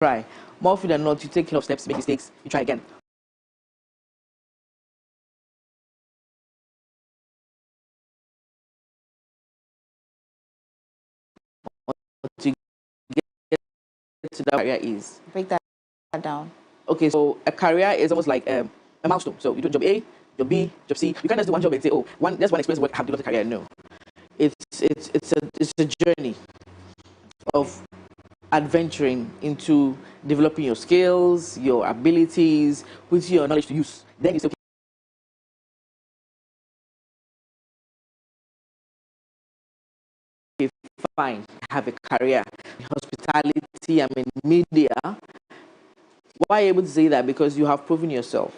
try. More often than not, you take care of steps, make mistakes, you try again. To get to that career is. Break that down. Okay, so a career is almost like a milestone. So you do job A, job B, job C. You can't just do one job and say, oh, that's one experience what I have developed a career. No. It's a journey of adventuring into developing your skills, your abilities, putting your knowledge to use. Then you say, okay, fine, I have a career in hospitality, I'm in media. Why are you able to say that? Because you have proven yourself.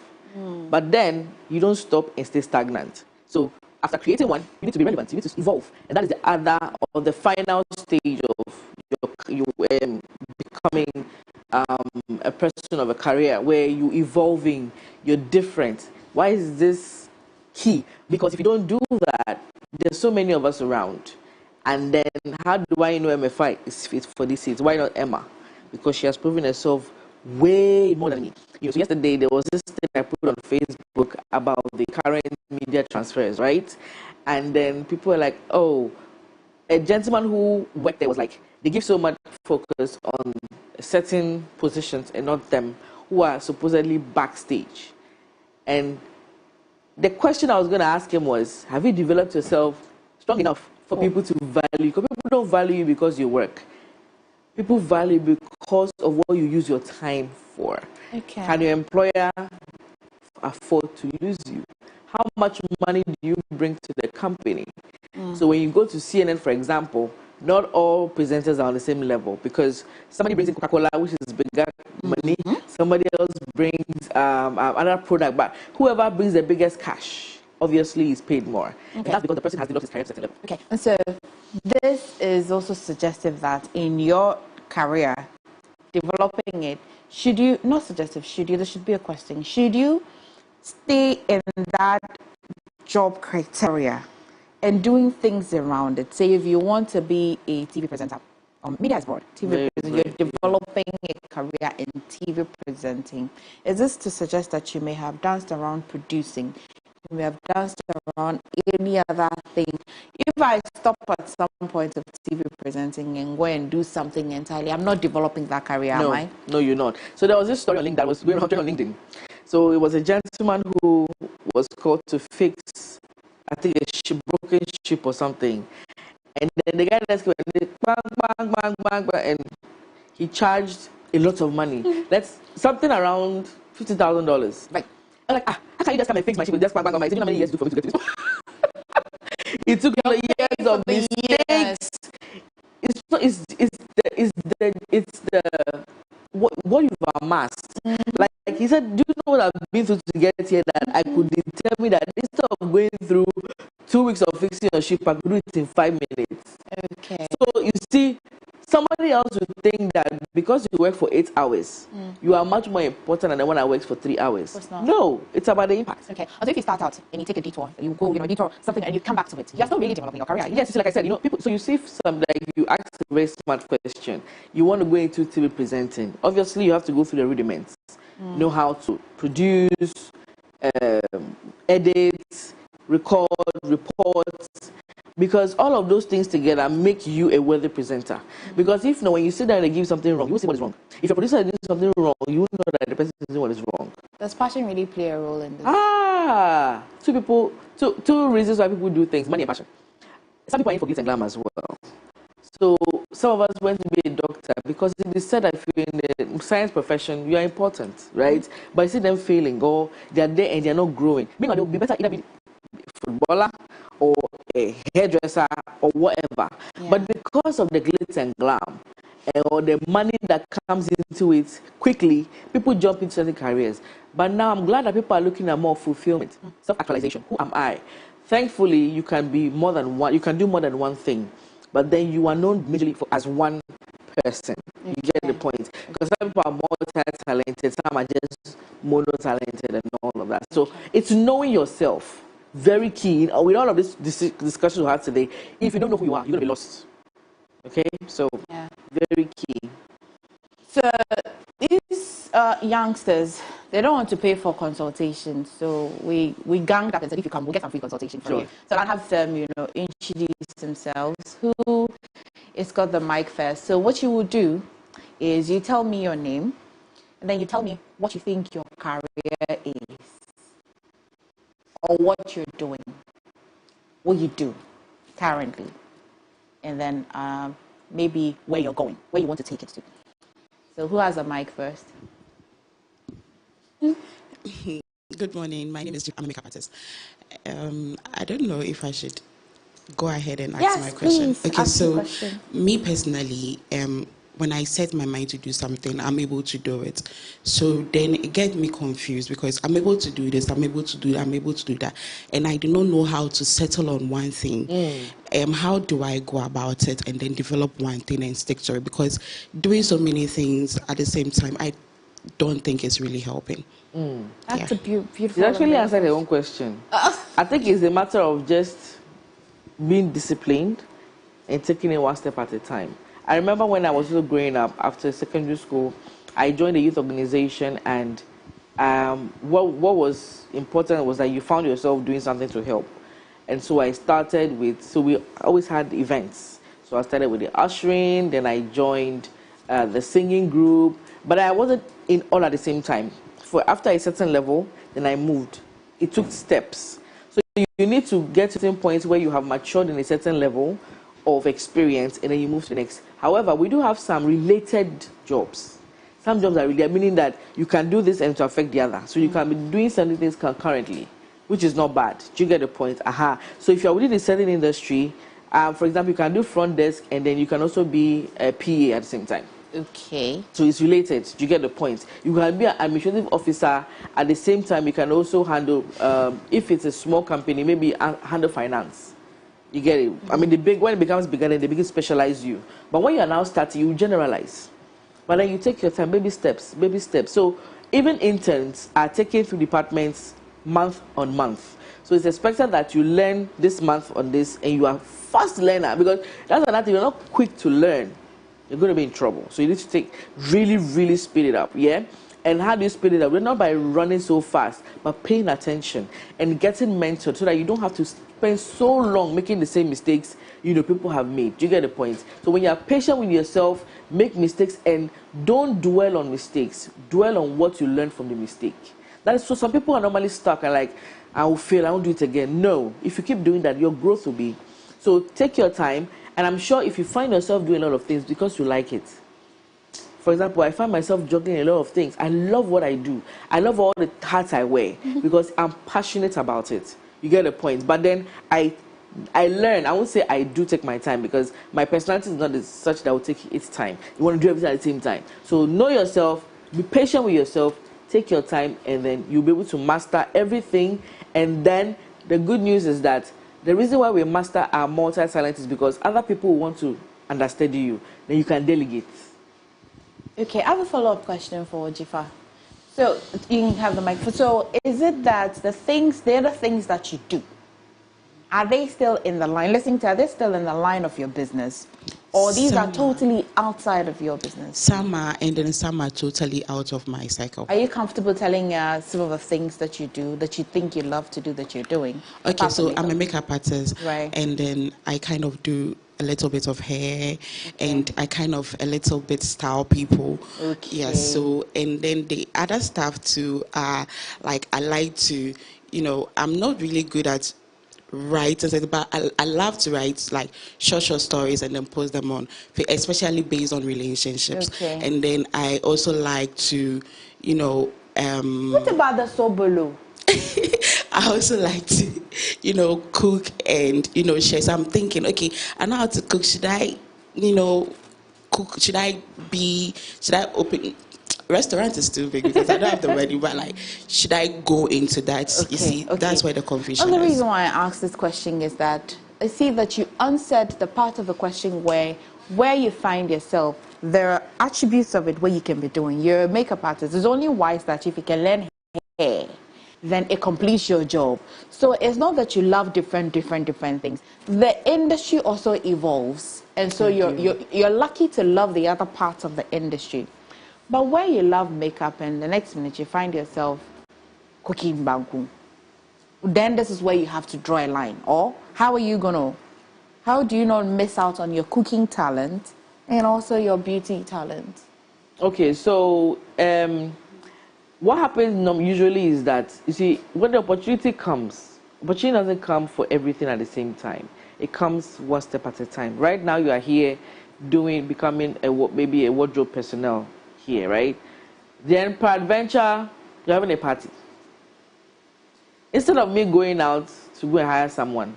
But then you don't stop and stay stagnant. So after creating one, you need to be relevant. You need to evolve, and that is the other or the final stage of you becoming a person of a career where you evolving. You're different. Why is this key? Because if you don't do that, there's so many of us around, and then how do I know MFI is fit for this seat? Why not Emma? Because she has proven herself way more than me. So yesterday there was this thing I put on Facebook about the current media transfers, right? And then people were like, oh, a gentleman who worked there was like, they give so much focus on certain positions and not them who are supposedly backstage. And the question I was going to ask him was, have you developed yourself strong enough for people to value? Because people don't value you because you work. People value because of what you use your time for. Okay. Can your employer afford to use you? How much money do you bring to the company? So when you go to CNN, for example, not all presenters are on the same level because somebody brings in Coca-Cola, which is bigger money. Somebody else brings another product, but whoever brings the biggest cash obviously is paid more. And that's because the person has developed his career at a certain level. Okay, and so this is also suggestive that in your career, developing it, should you, not suggestive, should you, there should be a question, should you stay in that job criteria and doing things around it? Say if you want to be a TV presenter, media is broad, TV presenter, you're developing a career in TV presenting. Is this to suggest that you may have danced around producing? We have danced around any other thing. If I stop at some point of TV presenting and go and do something entirely, I'm not developing that career, No, am I? no, you're not. So there was this story on LinkedIn that was going on LinkedIn. So it was a gentleman who was called to fix, I think, a broken ship or something. And then the guy just went bang, bang, bang, bang, bang, and he charged a lot of money. That's something around $50,000. Right. I'm like, how can you just come and fix my ship with just bang, bang, bang? It's how many years do for me to get to this? It took years of mistakes. It's the what you've amassed. Like he said, do you know what I've been through to get here that I could determine that instead of going through 2 weeks of fixing your ship, I could do it in 5 minutes. Okay. So you see, somebody else would think that because you work for 8 hours, you are much more important than the one that works for 3 hours. It's not. No, it's about the impact. Okay. Also, if you start out and you take a detour, you go, detour something, and you come back to it, you're still really developing your career. Yes, like I said, people. So you see, you ask a very smart question. You want to go into TV presenting. Obviously, you have to go through the rudiments. Know how to produce, edit, record, reports. Because all of those things together make you a worthy presenter. Because if not, when you sit down and give something wrong, you will see what is wrong. If your producer is doing something wrong, you will know that the person is doing what is wrong. Does passion really play a role in this? Two reasons why people do things: money and passion. Some people are in for glitz and glamour as well. So some of us went to be a doctor because it is said that if you're in the science profession, you are important, right? But you see them failing, or they are there and they are not growing. Meanwhile, they will be better either be a footballer or a hairdresser or whatever. Yeah. But because of the glitz and glam or the money that comes into it quickly, people jump into certain careers. But now I'm glad that people are looking at more fulfillment, self-actualization. Who am I? Thankfully, you can be more than one. You can do more than one thing. But then you are known majorly as one person. You get the point. Because some people are multi-talented, some are just mono-talented and all of that. So it's knowing yourself. Very key. With all of this discussion we had today, if you don't know who you are, you're going to be lost. Okay? So, very key. These youngsters, they don't want to pay for consultations, so we ganged up and said, if you come, we'll get some free consultation from you. So I'll have them, introduce themselves. Who is got the mic first? So what you will do is you tell me your name, and then you tell me what you think your career is, or what you're doing, what you do currently, and then maybe where you're going, where you want to take it to. So who has a mic first? Good morning. My name is I'm a makeup artist. I don't know if I should go ahead and ask my question. Please, okay, ask so the question. Me personally, when I set my mind to do something, I'm able to do it. So then it gets me confused because I'm able to do this, I'm able to do that, I'm able to do that, and I do not know how to settle on one thing. How do I go about it and then develop one thing and stick to it? Because doing so many things at the same time, I don't think it's really helping. That's a beautiful. You actually answered your own question. I think it's a matter of just being disciplined and taking it one step at a time. I remember when I was also growing up after secondary school, I joined a youth organization, and what was important was that you found yourself doing something to help. And so I started with, so we always had events. So I started with the ushering, then I joined the singing group, but I wasn't in all at the same time. After a certain level, then I moved. It took steps. So you need to get to certain points where you have matured in a certain level of experience, and then you move to the next. However, we do have some related jobs. Some jobs are related, meaning that you can do this and to affect the other. So you can be doing certain things concurrently, which is not bad. Do you get the point? So if you're within a certain industry, for example, you can do front desk, and then you can also be a PA at the same time. Okay. So it's related. Do you get the point? You can be an administrative officer at the same time. You can also handle, if it's a small company, maybe handle finance. You get it? I mean, when it becomes bigger, then they begin to specialize you. But when you are now starting, you generalize. But then you take your time, baby steps, baby steps. So even interns are taken through departments month on month. So it's expected that you learn this month on this, and you are fast learner, because that's another thing. You're not quick to learn. You're going to be in trouble. So you need to really speed it up, yeah? And how do you speed it up? Not by running so fast, but paying attention and getting mentored so that you don't have to spend so long making the same mistakes people have made. Do you get the point? So when you're patient with yourself, make mistakes and don't dwell on mistakes. Dwell on what you learned from the mistake. That is so some people are normally stuck and like, I will fail, I won't do it again. No, if you keep doing that, your growth will be. So take your time. And I'm sure if you find yourself doing a lot of things because you like it. For example, I find myself juggling a lot of things. I love what I do. I love all the hats I wear because I'm passionate about it. You get the point. But then I learn. I won't say I do take my time because my personality is not such that will take its time. You want to do everything at the same time. So know yourself. Be patient with yourself. Take your time, and then you'll be able to master everything. And then the good news is that the reason why we master our multi-talent is because other people want to understudy you. Then you can delegate. Okay, I have a follow-up question for Jifa. So you can have the mic. So is it that the other things that you do, are they still in the line? Listening to, are they still in the line of your business? Or these are totally outside of your business? Some are, and then some are totally out of my cycle. Are you comfortable telling some of the things that you do, that you think you love to do, that you're doing? Okay, so I'm a makeup artist. Right. And then I kind of do a little bit of hair, and I kind of a little bit style people. Okay. Yeah, so, and then the other stuff too, like I like to, I'm not really good at write, but I love to write like short stories and then post them on, especially based on relationships. Okay. And then I also like to, what about the sobolo? I also like to, cook and, share. So I'm thinking, okay, I know how to cook. Should I, cook? Should I open? Restaurant is too big because I don't have the money, but like, should I go into that? Okay, you see, that's where the confusion the is. reason why I asked this question is that I see that you answered the part of the question where you find yourself. There are attributes of it where you can be doing. You're a makeup artist. It's only wise that if you can learn hair, then it completes your job. So it's not that you love different things. The industry also evolves, and so you're lucky to love the other parts of the industry. But when you love makeup and the next minute you find yourself cooking banku, then this is where you have to draw a line. Or how do you not miss out on your cooking talent and also your beauty talent? Okay, so what happens usually is that, you see, when the opportunity comes, opportunity doesn't come for everything at the same time. It comes one step at a time. Right now you are here becoming maybe a wardrobe personnel here, right? Then peradventure, you're having a party. Instead of me going out to go and hire someone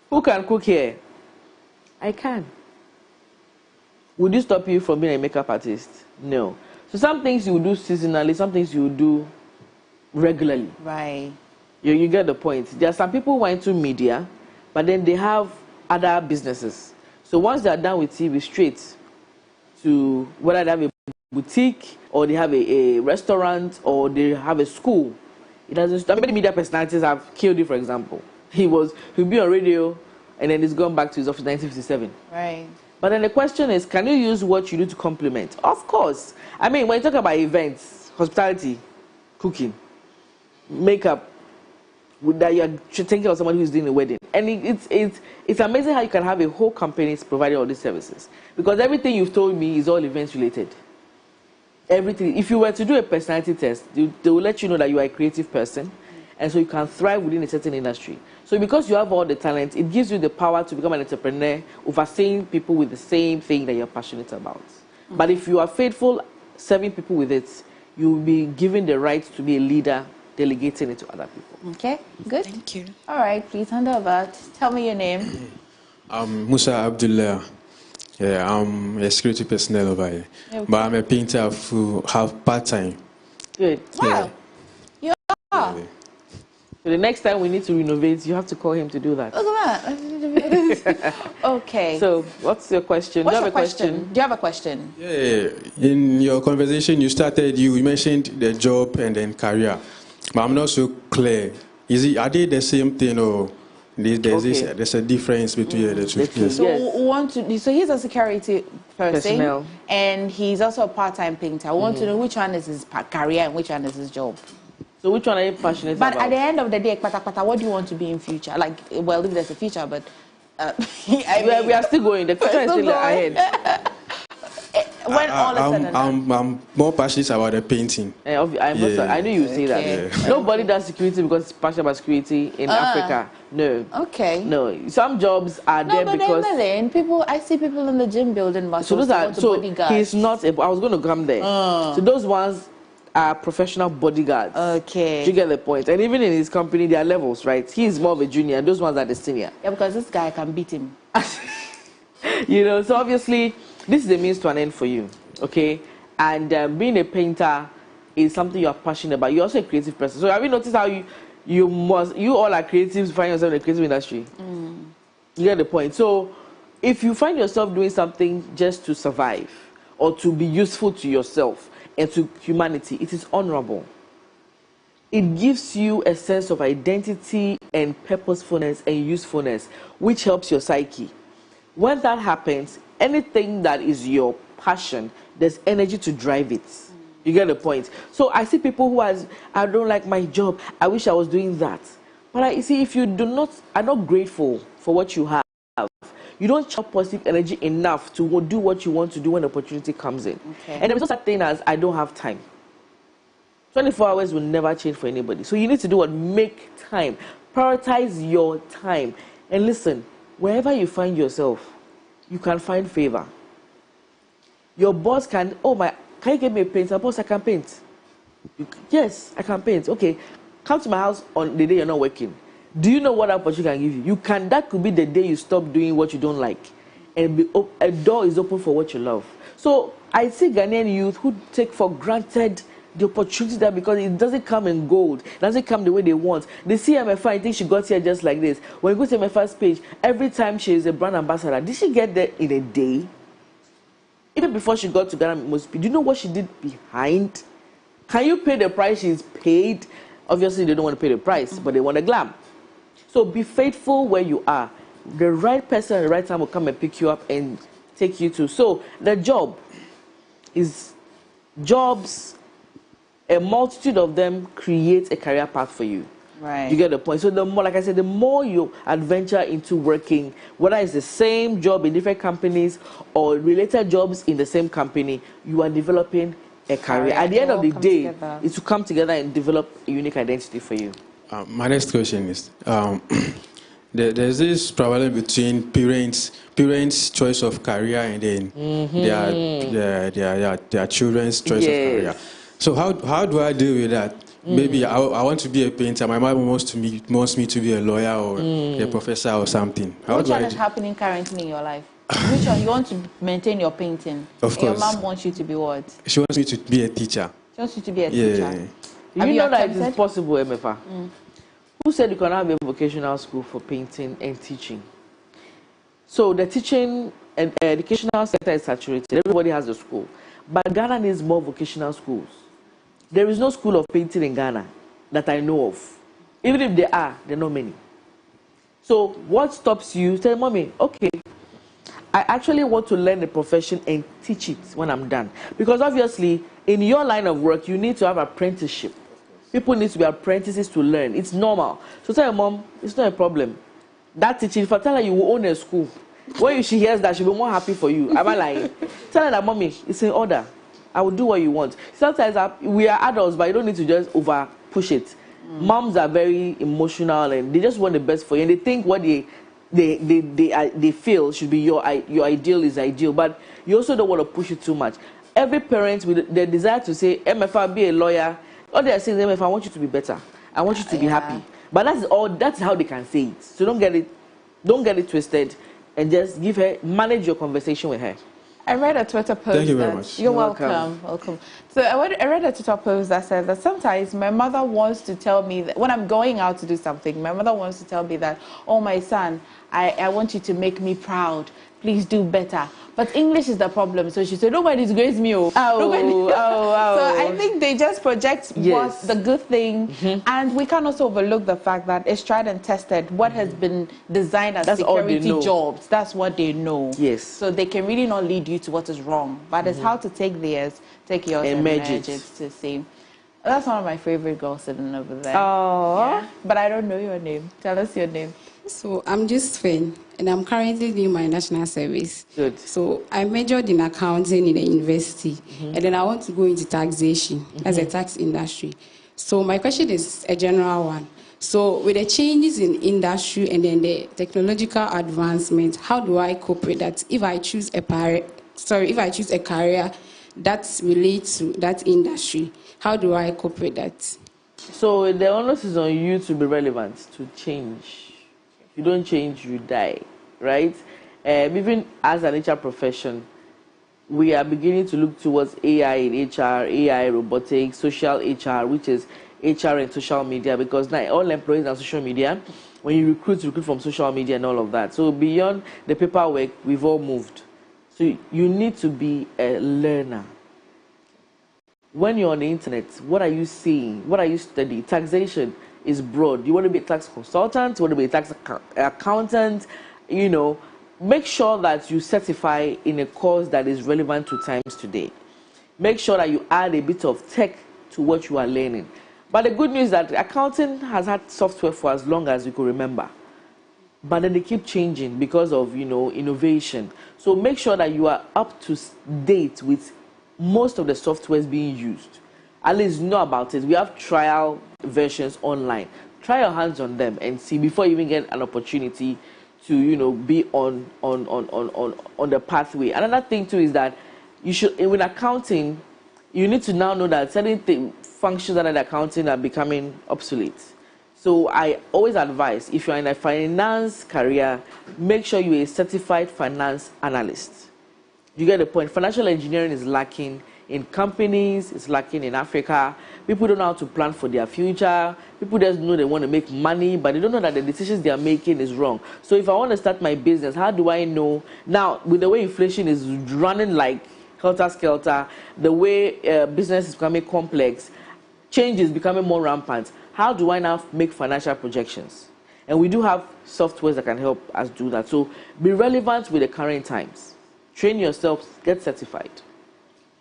who can cook here, I can. Would you stop you from being a makeup artist? No. So some things you will do seasonally, some things you will do regularly. Right. You get the point. There are some people who are into media, but then they have other businesses. So once they are done with TV, straight to whether they have a boutique or they have a restaurant or they have a school. It doesn't. Many media personalities have killed it. For example, he'll be on radio, and then he's gone back to his office 1957. Right. But then the question is, can you use what you do to complement? Of course. I mean, when you talk about events, hospitality, cooking, makeup, that you're thinking of someone who's doing a wedding, and it's amazing how you can have a whole company providing all these services, because everything you've told me is all events related. Everything. If you were to do a personality test, they will let you know that you are a creative person, and so you can thrive within a certain industry. So because you have all the talent, it gives you the power to become an entrepreneur, overseeing people with the same thing that you're passionate about. But if you are faithful serving people with it, you will be given the right to be a leader, delegating it to other people. Okay, good. Thank you. All right, please hand over. Tell me your name. I'm Musa Abdullah. Yeah, I'm a security personnel over here. Okay. But I'm a painter who have part-time. Good. Wow, you are. Yeah. So the next time we need to renovate, you have to call him to do that. Look at that. Okay. So what's your question? What's Do you your have a question? Do you have a question? Yeah, in your conversation, you mentioned the job and then career. But I'm not so clear. Are they the same thing, or there's a difference between the two? Yes. So so he's a security person, Personnel. and he's also a part-time painter. I want to know which one is his career and which one is his job. So which one are you passionate But about? at the end of the day, what do you want to be in future? Like, well, if there's a future, but we are still going. The future is still ahead. When all is said and done. I'm more passionate about the painting. I knew you would say that. Yeah. Nobody does security because it's passionate about security in Africa. No. Okay. No. Some jobs are there but because I see people in the gym building muscles. so those are bodyguards. he's not. I was going to come there. So those ones are professional bodyguards. Okay. Do you get the point? And even in his company, there are levels, right? He's more of a junior. Those ones are the senior. Yeah, because this guy can beat him. So obviously, this is a means to an end for you, okay? And being a painter is something you are passionate about. You're also a creative person. So have you noticed how you all are creatives, find yourself in the creative industry? You get the point. So if you find yourself doing something just to survive or to be useful to yourself and to humanity, it is honorable. It gives you a sense of identity and purposefulness and usefulness, which helps your psyche. When that happens, anything that is your passion, there's energy to drive it. You get the point? So I see people who I don't like my job. I wish I was doing that. But you see, if you are not grateful for what you have, you don't chop positive energy enough to do what you want to do when opportunity comes in. Okay. And there's no such thing as I don't have time. 24 hours will never change for anybody. So you need to do what? Make time. Prioritize your time. And listen, wherever you find yourself, you can find favor. Your boss can you get me a painter? Boss, I can paint. Yes, I can paint. Okay, come to my house on the day you're not working. Do you know what opportunity can give you? That could be the day you stop doing what you don't like, and a door is open for what you love. So I see Ghanaian youth who take for granted the opportunity that because it doesn't come in gold, it doesn't come the way they want. They see MFI, I think she got here just like this. When you go to MFI's page, every time she is a brand ambassador, did she get there in a day? Even before she got to Ghana, do you know what she did behind? Can you pay the price she's paid? Obviously, they don't want to pay the price, but they want a glam. So be faithful where you are. The right person at the right time will come and pick you up and take you to. So the job, is jobs, a multitude of them create a career path for you. Right. You get the point. So the more, like I said, the more you adventure into working, whether it's the same job in different companies or related jobs in the same company, you are developing a career. At the end of the day, it's to come together and develop a unique identity for you. My next question is, there's this problem between parents' choice of career and then their children's choice of career. So how do I deal with that? Maybe I want to be a painter. My mom wants me to be a lawyer or a professor or something. Which one is happening currently in your life? Which one? You want to maintain your painting? Of course. Your mom wants you to be what? She wants me to be a teacher. She wants you to be a teacher. You know that it is possible, Emefa? Who said you cannot have a vocational school for painting and teaching? So the teaching and educational sector is saturated. Everybody has a school. But Ghana needs more vocational schools. There is no school of painting in Ghana that I know of. Even if there are not many. So what stops you? Tell mommy, okay, I actually want to learn the profession and teach it when I'm done. Because obviously, in your line of work, you need to have apprenticeship. People need to be apprentices to learn. It's normal. So tell your mom, it's not a problem. That teaching, if I tell her you will own a school, when she hears that, she'll be more happy for you. Am I lying? Tell her that, mommy, it's in order. I will do what you want. Sometimes we are adults, but you don't need to just over push it. Moms are very emotional and they just want the best for you. And they think what they feel should be your ideal is ideal. But you also don't want to push it too much. Every parent with the desire to say, MFA, be a lawyer. All they are saying is, MFA, I want you to be better. I want you to be happy. But that's how they can say it. So don't get it twisted and just manage your conversation with her. I read a Twitter post. Thank you very much. You're welcome. So I read a Twitter post that said that sometimes my mother wants to tell me that when I'm going out to do something, my mother wants to tell me that, oh, my son, I want you to make me proud. Please do better. But English is the problem. So she said, nobody disgrace me. So I think they just project what the good thing. And we can also overlook the fact that it's tried and tested. What has been designed as security jobs, that's what they know. Yes. So they can really not lead you to what is wrong. But it's how to take yours, and merge it to see. That's one of my favorite girls sitting over there. Oh. Yeah. But I don't know your name. Tell us your name. So I'm just Finn, and I'm currently doing my national service. Good. So I majored in accounting in the university, and then I want to go into taxation as a tax industry. So my question is a general one. So with the changes in industry and then the technological advancement, how do I cope with that? If I choose a career that relates to that industry, how do I cope with that? So the onus is on you to be relevant, to change. If you don't change, you die, right? Even as an HR profession, we are beginning to look towards AI in HR, AI, robotics, social HR, which is HR and social media, because now all employees are social media. When you recruit from social media and all of that. So beyond the paperwork, we've all moved. So you need to be a learner. When you're on the internet, what are you seeing? What are you studying? Taxation is broad. You want to be a tax consultant, you want to be a tax accountant, make sure that you certify in a course that is relevant to times today. Make sure that you add a bit of tech to what you are learning. But the good news is that accounting has had software for as long as you could remember. But then they keep changing because of, innovation. So make sure that you are up to date with most of the softwares being used. At least know about it. We have trial versions online. Try your hands on them and see before you even get an opportunity to, be on the pathway. Another thing too is that you should, in accounting, you need to now know that certain functions that are in accounting are becoming obsolete. So I always advise, if you're in a finance career, make sure you're a certified finance analyst. You get the point. Financial engineering is lacking in companies, it's lacking in Africa. People don't know how to plan for their future. People just know they want to make money, but they don't know that the decisions they are making is wrong. So if I want to start my business, how do I know? Now, with the way inflation is running like helter-skelter, the way business is becoming complex, change is becoming more rampant, how do I now make financial projections? And we do have softwares that can help us do that. So be relevant with the current times. Train yourself, get certified.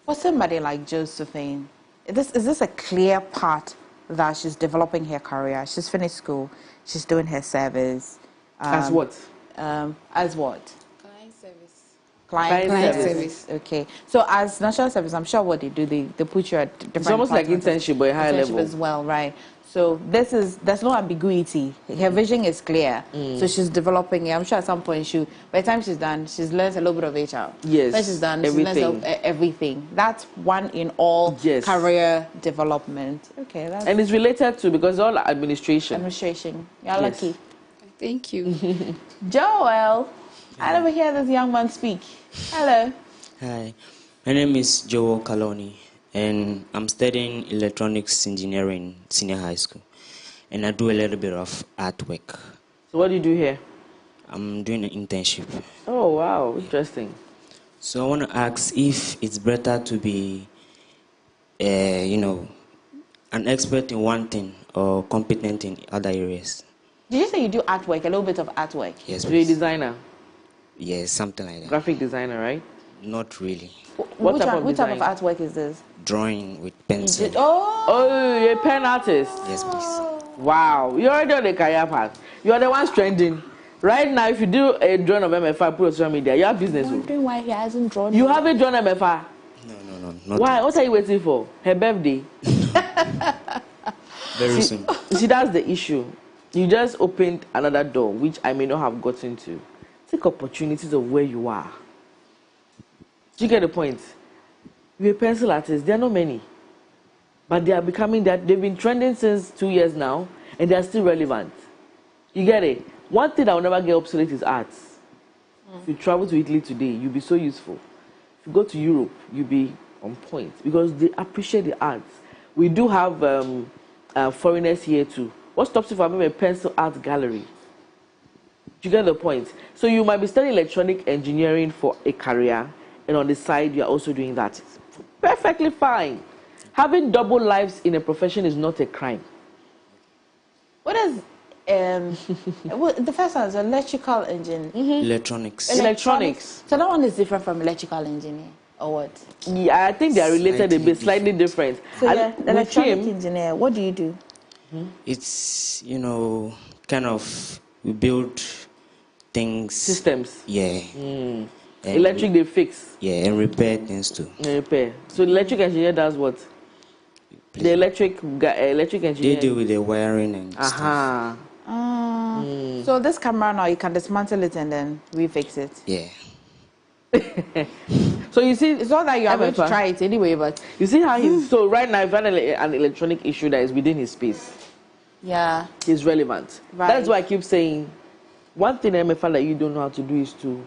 For somebody like Josephine, is this a clear path that she's developing her career? She's finished school, she's doing her service. As what? As what? Client service. Client service. service. Okay. So as national service, I'm sure what they do, they put you at different. It's almost like departments. internship, but a higher Internship level. as well, right? So there's no ambiguity. Her vision is clear. So she's developing it. I'm sure at some point by the time she's done, she's learned a little bit of HR. Yes, When she's done, everything. she learns everything. That's one in all Yes. career development. Okay, that's And it's related to, because all administration. administration. You're Yes. lucky. Thank you. Joel, I never hear this young man speak. Hello. Hi, my name is Joel Kaloni, and I'm studying electronics engineering senior high school, and I do a little bit of artwork. So what do you do here? I'm doing an internship. Oh, wow, interesting. So I want to ask if it's better to be, an expert in one thing or competent in other areas. Did you say you do artwork, a little bit of artwork? Yes, So you're a please. designer, Yes, something like that. graphic designer, right? Not really. What which type one- of which type of design? artwork is this? Drawing with pencil. Oh, Oh, you're a pen artist. Yes, please. Wow, you're already on the career path. You are the one trending. Right now, if you do a drawing of MFA, put on social media, you have business. Oh. wondering why he hasn't drawn. You haven't drawn MFA. No, not Why? yet. What are you waiting for? Her birthday. Very soon. See, that's the issue. You just opened another door, which I may not have gotten to. Take opportunities of where you are. Do you get the point? You're a pencil artist. There are not many. But they are becoming that. They've been trending since 2 years now, and they are still relevant. You get it? One thing that will never get obsolete is arts. If you travel to Italy today, you'll be so useful. If you go to Europe, you'll be on point because they appreciate the arts. We do have foreigners here too. What stops you from having a pencil art gallery? Do you get the point? So you might be studying electronic engineering for a career, and on the side, you are also doing that. It's perfectly fine. Having double lives in a profession is not a crime. What is well, the first one is electrical engineer. Electronics. Electronics. So that one is different from electrical engineer, or what? Yeah, I think they are related a bit, slightly different. So And yeah, with electronic him, engineer. What do you do? It's, kind of, we build things. systems. Yeah. And Electric, they fix Yeah, and repair things too. and repair. So the electric engineer does what? The electric engineer. They deal with the wiring and stuff. Aha. So this camera now, you can dismantle it and then refix it. Yeah. So you see, It's not that you are going to MFA. try it anyway, but You see how he's so right now. If you have an electronic issue that is within his space, yeah. he's relevant. Right. That's why I keep saying, one thing MFA that you don't know how to do is to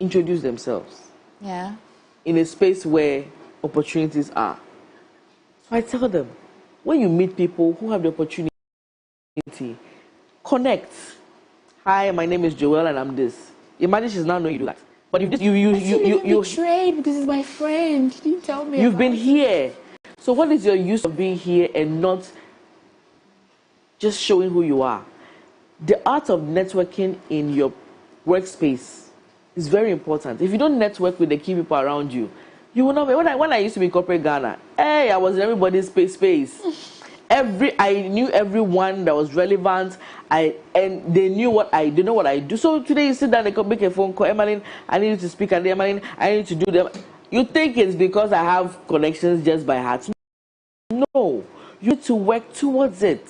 introduce themselves Yeah. in a space where opportunities are. So I tell them, when you meet people who have the opportunity, connect. Hi, my name is Joel and I'm this. Imagine she's now knowing you do that. But you betrayed because he's my friend. You didn't tell me. you've been here. So what is your use of being here and not just showing who you are? The art of networking in your workspace is very important. If you don't network with the key people around you, you will not be. When I used to be in corporate Ghana, hey, I was in everybody's space. I knew everyone that was relevant. And they knew they know what I do. So today you sit down, they can make a phone call. Emmeline, I need you to speak, and Emmeline, I need to do them. You think it's because I have connections just by heart? No, you need to work towards it.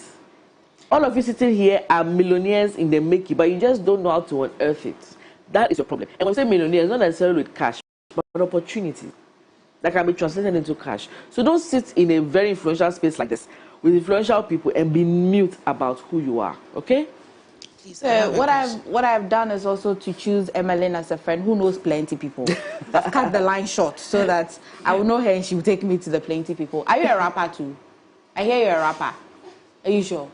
All of you sitting here are millionaires in the making, but you just don't know how to unearth it. That is your problem. And when we say millionaires, not necessarily with cash, but opportunities that can be translated into cash. So don't sit in a very influential space like this with influential people and be mute about who you are. Okay? Please, So I have a question. what I've done is also to choose Emmeline as a friend who knows plenty people. I've cut the line short so that I will know her and she will take me to the plenty people. Are you a rapper too? I hear you're a rapper. Are you sure?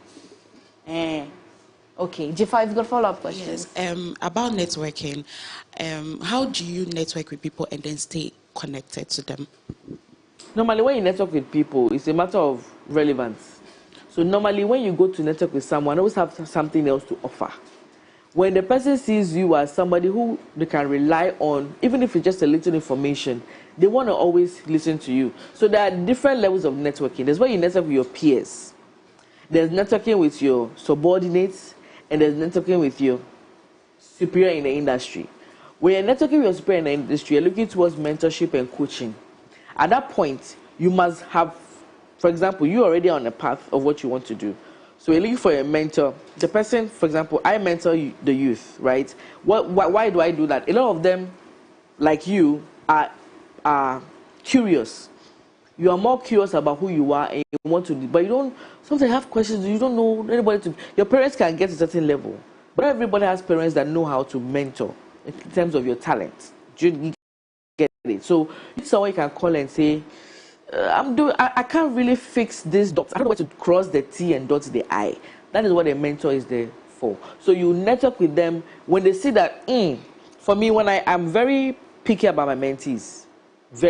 Okay. G5, you've got follow-up questions. Yes, about networking, how do you network with people and then stay connected to them? Normally, when you network with people, it's a matter of relevance. So normally, when you go to network with someone, always have something else to offer. when the person sees you as somebody who they can rely on, even if it's just a little information, they want to always listen to you. So there are different levels of networking. There's where you network with your peers. There's networking with your subordinates, and there's networking with your superior in the industry. When you're networking with your superior in the industry, you're looking towards mentorship and coaching. At that point, you must have, for example, you're already on a path of what you want to do. So you're looking for a mentor. The person, for example, I mentor the youth, right? Why do I do that? A lot of them, like you, are curious. You are more curious about who you are and you want to do, but you don't, sometimes you have questions, you don't know anybody to, your parents can get to a certain level, but everybody has parents that know how to mentor in terms of your talent. You get it? So it's someone you can call and say, I can't really fix this dot. I don't know where to cross the T and dot the I. That is what a mentor is there for. So you network with them when they see that, for me, when I'm very picky about my mentees,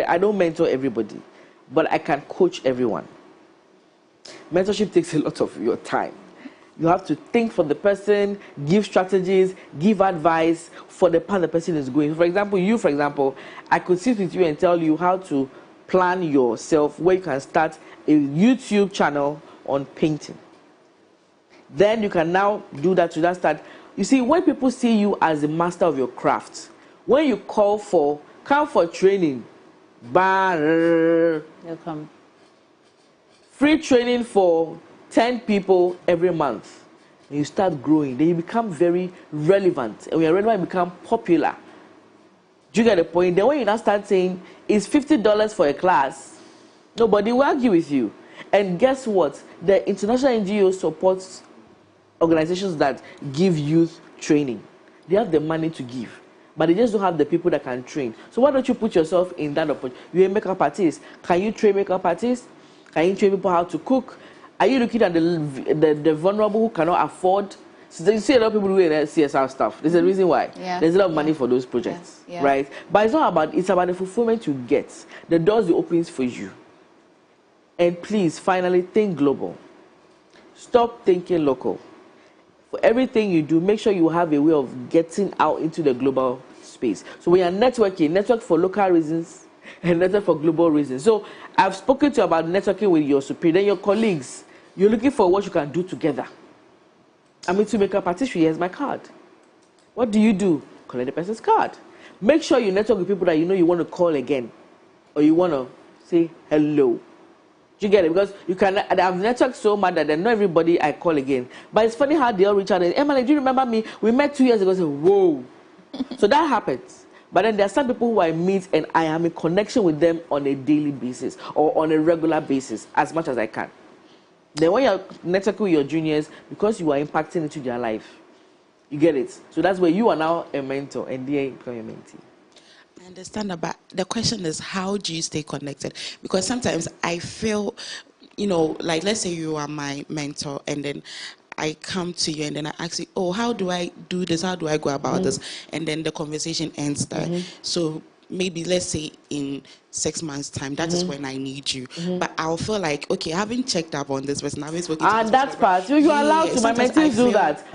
I don't mentor everybody, but I can coach everyone. Mentorship takes a lot of your time. You have to think for the person, give strategies, give advice for the path the person is going. For example, I could sit with you and tell you how to plan yourself where you can start a YouTube channel on painting. Then you can now do that to that start. You see, when people see you as a master of your craft, when you come for training, they'll come. Free training for 10 people every month. And you start growing. Then you become very relevant. And when you're relevant, you become popular. Do you get the point? Then when you now start saying, it's $50 for a class, nobody will argue with you. And guess what? The international NGO supports organizations that give youth training. They have the money to give, but they just don't have the people that can train. So why don't you put yourself in that opportunity? You're a makeup artist. Can you train makeup artists? Can you train people how to cook? Are you looking at the vulnerable who cannot afford? So you see a lot of people doing CSR stuff. There's a reason why. Yeah. There's a lot of money for those projects, right? But it's about the fulfillment you get, the doors it opens for you. And please, finally, think global. Stop thinking local. For everything you do, make sure you have a way of getting out into the global space. So when you're networking, network for local reasons and network for global reasons. So I've spoken to you about networking with your superior, then your colleagues. You're looking for what you can do together. I'm into makeup artist, here's my card. What do you do? Collect the person's card. Make sure you network with people that you know you want to call again, or you want to say hello. Do you get it? Because you can. I've networked so much that not everybody I call again. But it's funny how they all reach out and, Emily, do you remember me? We met 2 years ago. I say, whoa. So that happens. But then there are some people who I meet and I am in connection with them on a daily basis or on a regular basis as much as I can. Then when you're networking with your juniors, because you are impacting into their life, you get it. So that's where you are now a mentor and they become a mentee. I understand that, but the question is, how do you stay connected? Because sometimes I feel, like let's say you are my mentor and then I come to you and then I ask you, oh, how do I do this? How do I go about this? And then the conversation ends there. So maybe let's say in 6 months' time, that is when I need you. But I'll feel like, okay, I haven't checked up on this person. I haven't spoken to this that person. part. You are allowed to. My Sometimes mentees do that.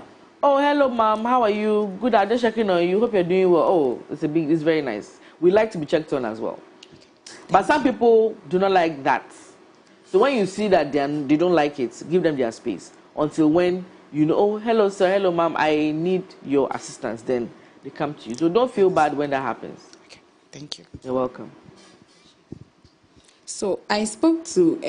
Oh, hello, ma'am. How are you? Good. I'm just checking on you. Hope you're doing well. Oh, it's very nice. We like to be checked on as well. But some people do not like that. So when you see that they don't like it, give them their space. Until when you know, oh, hello, sir, hello, ma'am, I need your assistance. Then they come to you. So don't feel bad when that happens. Okay, thank you. You're welcome. So I spoke to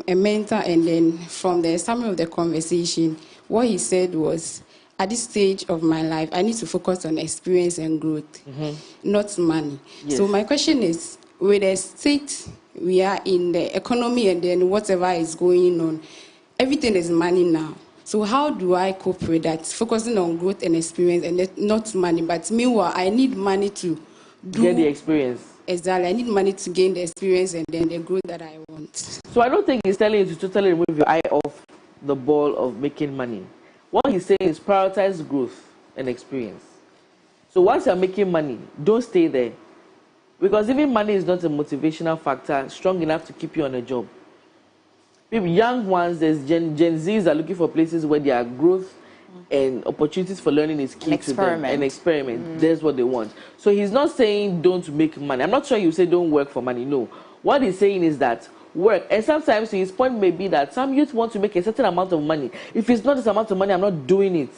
a mentor, and then from the summary of the conversation, what he said was, at this stage of my life, I need to focus on experience and growth, not money. Yes. So my question is, with the state we are in, the economy and then whatever is going on, everything is money now. So how do I cope with that? Focusing on growth and experience and not money. But meanwhile, I need money to get the experience. Exactly. I need money to gain the experience and then the growth that I want. So I don't think he's telling you to totally remove your eye off the ball of making money. What he's saying is prioritize growth and experience. So once you're making money, don't stay there. Because even money is not a motivational factor strong enough to keep you on a job. People, young ones, there's Gen Zs are looking for places where their growth and opportunities for learning is key to them. An experiment. Mm. That's what they want. So he's not saying don't make money. I'm not sure you say don't work for money. No. What he's saying is that work. And sometimes his point may be that some youth want to make a certain amount of money. If it's not this amount of money, I'm not doing it.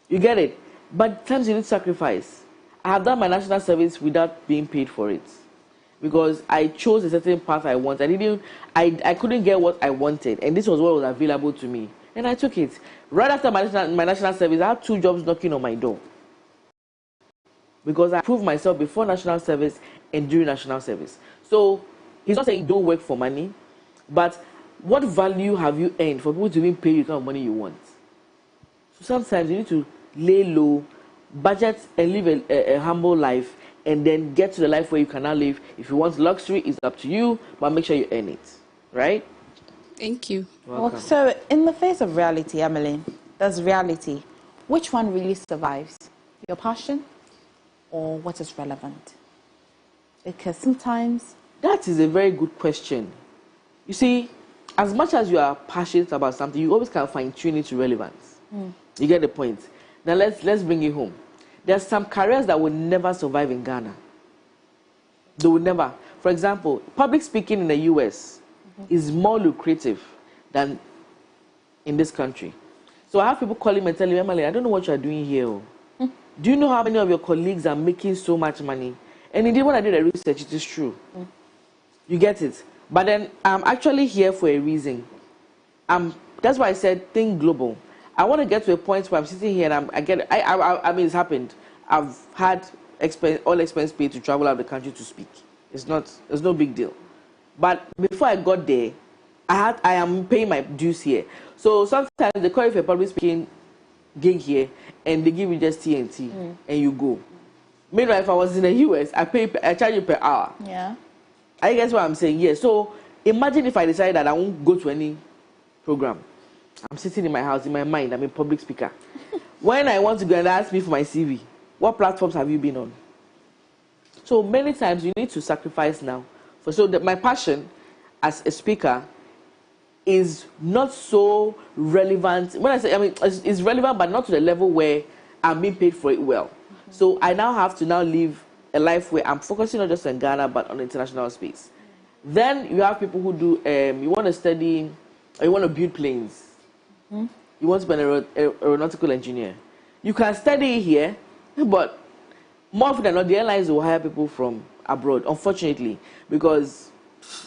You get it? But times you need sacrifice. I have done my national service without being paid for it, because I chose a certain path I want. I couldn't get what I wanted, and this was what was available to me, and I took it. Right after my national service, I had 2 jobs knocking on my door, because I proved myself before national service and during national service. So he's not saying don't work for money, but what value have you earned for people to even pay you the kind of money you want? So sometimes you need to lay low, budget, and live a humble life, and then get to the life where you can now live. If you want luxury, it's up to you, but make sure you earn it, right? Thank you. Well, so in the face of reality, Emily, there's reality. Which one really survives? Your passion or what is relevant? Because sometimes... That is a very good question. You see, as much as you are passionate about something, you always can fine-tune it to relevance. You get the point. Now let's bring it home. There's some careers that will never survive in Ghana. They will never. For example, public speaking in the US is more lucrative than in this country. So I have people calling me and telling me, Emily, I don't know what you're doing here. Do you know how many of your colleagues are making so much money? And indeed, when I did the research, it is true. You get it? But then I'm actually here for a reason. That's why I said think global. I want to get to a point where I'm sitting here and I mean, it's happened. I've had all expense paid to travel out of the country to speak. It's no big deal. But before I got there, I am paying my dues here. So sometimes they call you for a public speaking gig here, and they give you just TNT, and you go. Meanwhile, if I was in the US, I charge you per hour. Yeah. I guess what I'm saying. Yeah. So imagine if I decide that I won't go to any program. I'm sitting in my house, in my mind, I'm a public speaker. When I want to go and ask me for my CV, what platforms have you been on? So many times you need to sacrifice now. My passion as a speaker is not so relevant. When I say, it's relevant, but not to the level where I'm being paid for it well. So I now have to live a life where I'm focusing not just on Ghana, but on international space. Then you have people who do, you want to study, or you want to build planes. You want to be an aeronautical engineer. You can study here, but more often than not, the airlines will hire people from abroad, unfortunately, because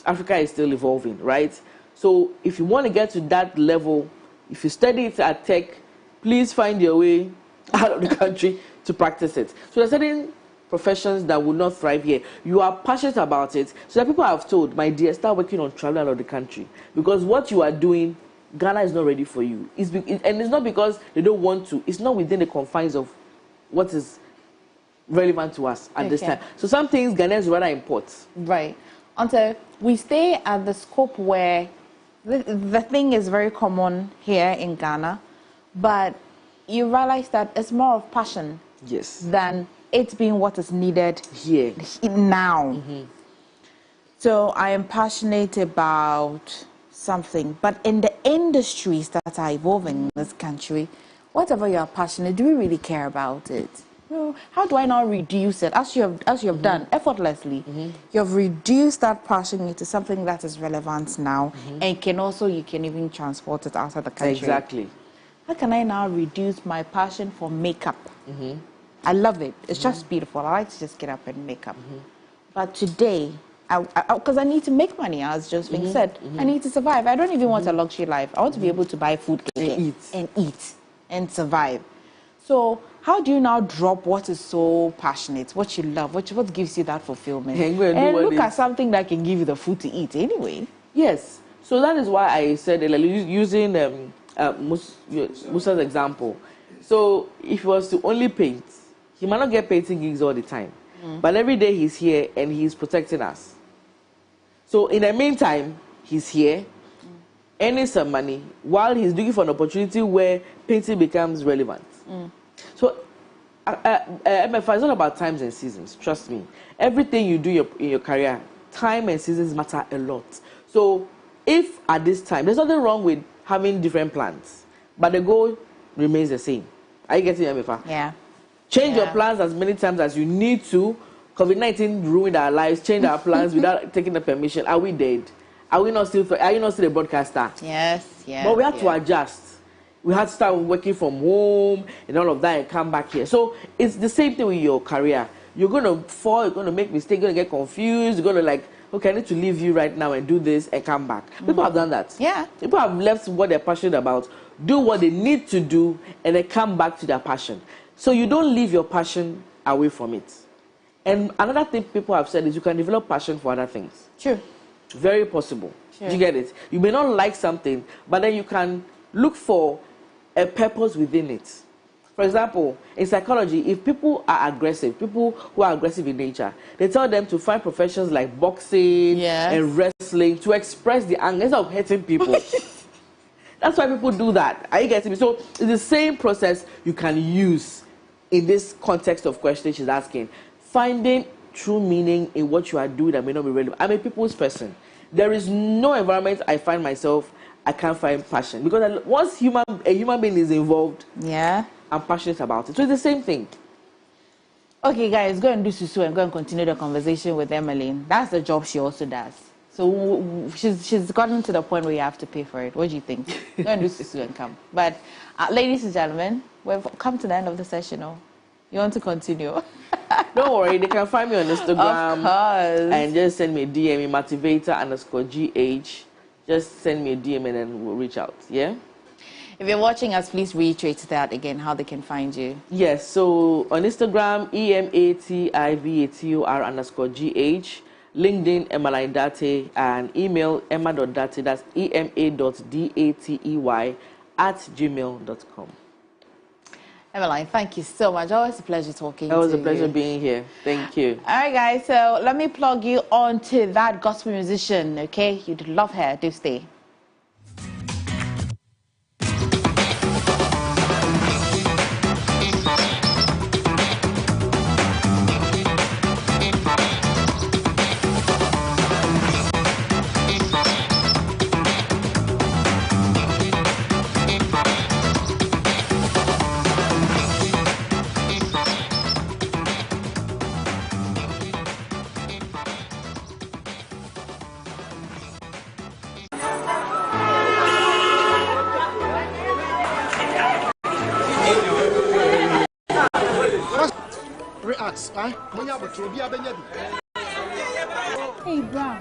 Africa is still evolving, right? So if you want to get to that level, if you study it at Tech, please find your way out of the country to practice it. So there are certain professions that will not thrive here. You are passionate about it. So that people have told, my dear, start working on traveling out of the country. Because what you are doing, Ghana is not ready for you. And it's not because they don't want to. It's not within the confines of what is relevant to us at this time. So some things Ghanaians rather import. Right. Until we stay at the scope where the thing is very common here in Ghana, but you realize that it's more of passion than it being what is needed here now. So I am passionate about something, but in the industries that are evolving in this country, whatever you are passionate, do we really care about it? How do I now reduce it? As you have done effortlessly, you have reduced that passion into something that is relevant now, and you can even transport it outside the country. Exactly. How can I now reduce my passion for makeup? I love it. It's just beautiful. I like to just get up and make up. But today, because I need to make money, as just being said, I need to survive. I don't even want a luxury life. I want to be able to buy food and eat and survive. So how do you now drop what is so passionate, what you love, what gives you that fulfillment, and look at something that can give you the food to eat anyway? Yes. So that is why I said, using Musa's example. So if he was to only paint, he might not get painting gigs all the time. But every day he's here and he's protecting us. So in the meantime, he's here, earning some money, while he's looking for an opportunity where painting becomes relevant. So MFI is not about times and seasons, trust me. Everything you do in your career, time and seasons matter a lot. So if at this time, there's nothing wrong with having different plans, but the goal remains the same. Are you getting me, Fa? Yeah. Change your plans as many times as you need to. COVID-19 ruined our lives, changed our plans without taking the permission. Are we dead? Are you not still a broadcaster? Yes, yes. But we had to adjust. We had to start working from home and all of that and come back here. So it's the same thing with your career. You're going to fall, you're going to make mistakes, you're going to get confused, you're going to like, okay, I need to leave you right now and do this and come back. People have done that. Yeah. People have left what they're passionate about, do what they need to do, and then come back to their passion. So you don't leave your passion away from it. And another thing people have said is you can develop passion for other things. True. Very possible. Sure. You get it? You may not like something, but then you can look for a purpose within it. For example, in psychology, if people are aggressive, people who are aggressive in nature, they tell them to find professions like boxing and wrestling to express the anger instead of hurting people. That's why people do that. Are you getting me? So it's the same process you can use in this context of question she's asking. Finding true meaning in what you are doing that may not be relevant. I'm a people's person. There is no environment I find myself I can't find passion, because once a human being is involved, I'm passionate about it. So it's the same thing. Okay, guys, go and do susu and go and continue the conversation with Emmeline. That's the job she also does. So she's gotten to the point where you have to pay for it. What do you think? Go and do susu and come. But ladies and gentlemen, we've come to the end of the session. Oh, you want to continue? Don't worry, they can find me on Instagram. Of course. And just send me a DM, motivator_GH. Just send me a DM and then we'll reach out. Yeah? If you're watching us, please reiterate that again, how they can find you. Yes, so on Instagram, EMATIVATOR_GH, LinkedIn, Emmeline Date, and email emma.date, that's ema.datey@gmail.com. Emmeline, thank you so much. Always a pleasure talking to you. It was a pleasure being here. Thank you. All right, guys, so let me plug you on to that gospel musician, okay? You'd love her. Do stay. Reacts, eh? Hey, bro.